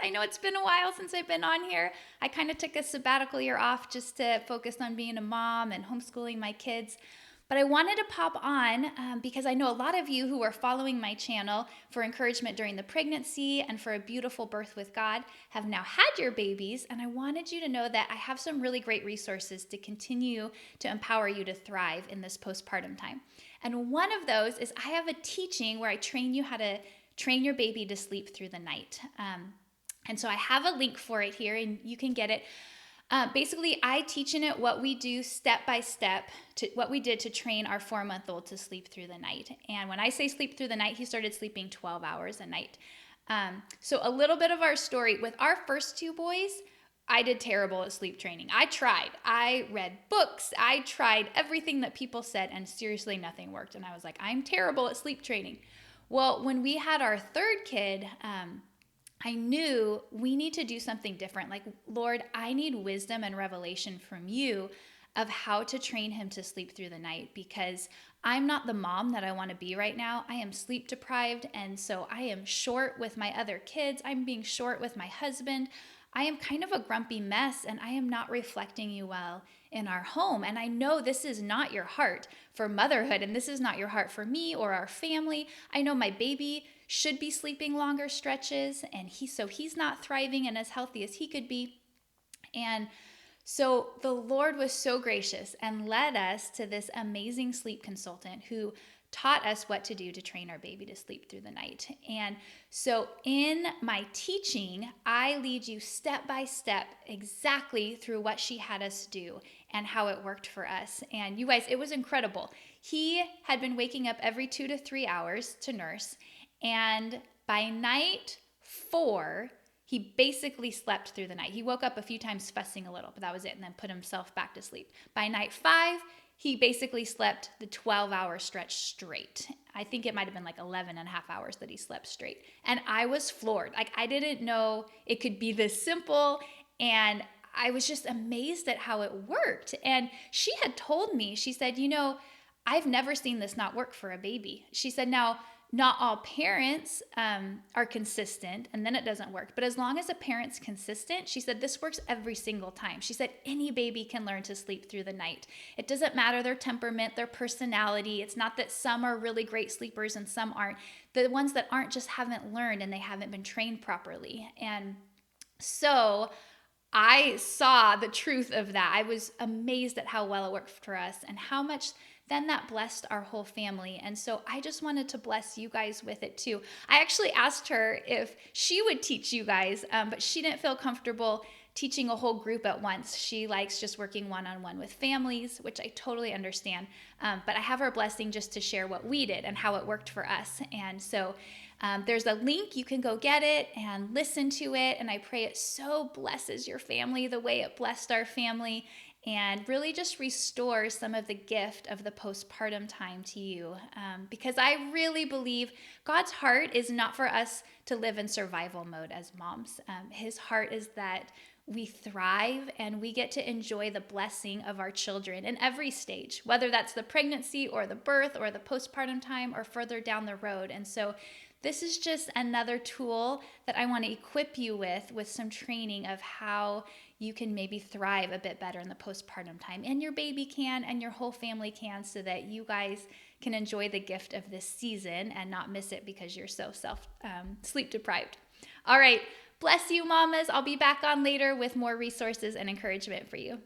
I know it's been a while since I've been on here. I kind of took a sabbatical year off just to focus on being a mom and homeschooling my kids. But I wanted to pop on because I know a lot of you who are following my channel for encouragement during the pregnancy and for a beautiful birth with God have now had your babies. And I wanted you to know that I have some really great resources to continue to empower you to thrive in this postpartum time. And one of those is I have a teaching where I train you how to train your baby to sleep through the night. And so I have a link for it here, and you can get it. Basically, I teach in it what we do step by step, to what we did to train our 4-month-old to sleep through the night. And when I say sleep through the night, he started sleeping 12 hours a night. So a little bit of our story. With our first 2 boys, I did terrible at sleep training. I tried. I read books. I tried everything that people said, and seriously, nothing worked. And I was like, I'm terrible at sleep training. Well, when we had our 3rd kid, I knew we need to do something different. Like, Lord, I need wisdom and revelation from you of how to train him to sleep through the night, because I'm not the mom that I want to be right now. I am sleep deprived, and so I am short with my other kids. I'm being short with my husband. I am kind of a grumpy mess, and I am not reflecting you well in our home. And I know this is not your heart for motherhood, and this is not your heart for me or our family. I know my baby should be sleeping longer stretches, and he's not thriving and as healthy as he could be. And so the Lord was so gracious and led us to this amazing sleep consultant who taught us what to do to train our baby to sleep through the night. And so in my teaching, I lead you step by step exactly through what she had us do and how it worked for us. And you guys, it was incredible. He had been waking up every 2 to 3 hours to nurse. And by night 4, he basically slept through the night. He woke up a few times fussing a little, but that was it, and then put himself back to sleep. By night 5, he basically slept the 12-hour stretch straight. I think it might have been like 11 and a half hours that he slept straight. And I was floored. Like, I didn't know it could be this simple, and I was just amazed at how it worked. And she had told me, she said, I've never seen this not work for a baby. She said, now, not all parents are consistent, and then it doesn't work. But as long as a parent's consistent, she said, this works every single time. She said, any baby can learn to sleep through the night. It doesn't matter their temperament, their personality. It's not that some are really great sleepers and some aren't. The ones that aren't just haven't learned, and they haven't been trained properly. And so I saw the truth of that. I was amazed at how well it worked for us and how much then that blessed our whole family. And so I just wanted to bless you guys with it too. I actually asked her if she would teach you guys, but she didn't feel comfortable teaching a whole group at once. She likes just working one-on-one with families, which I totally understand. But I have her blessing just to share what we did and how it worked for us. And so there's a link. You can go get it and listen to it. And I pray it so blesses your family the way it blessed our family, and really just restore some of the gift of the postpartum time to you. Because I really believe God's heart is not for us to live in survival mode as moms. His heart is that we thrive and we get to enjoy the blessing of our children in every stage, whether that's the pregnancy or the birth or the postpartum time or further down the road. And so this is just another tool that I want to equip you with some training of how you can maybe thrive a bit better in the postpartum time. And your baby can, and your whole family can, so that you guys can enjoy the gift of this season and not miss it because you're so sleep deprived. All right. Bless you, mamas. I'll be back on later with more resources and encouragement for you.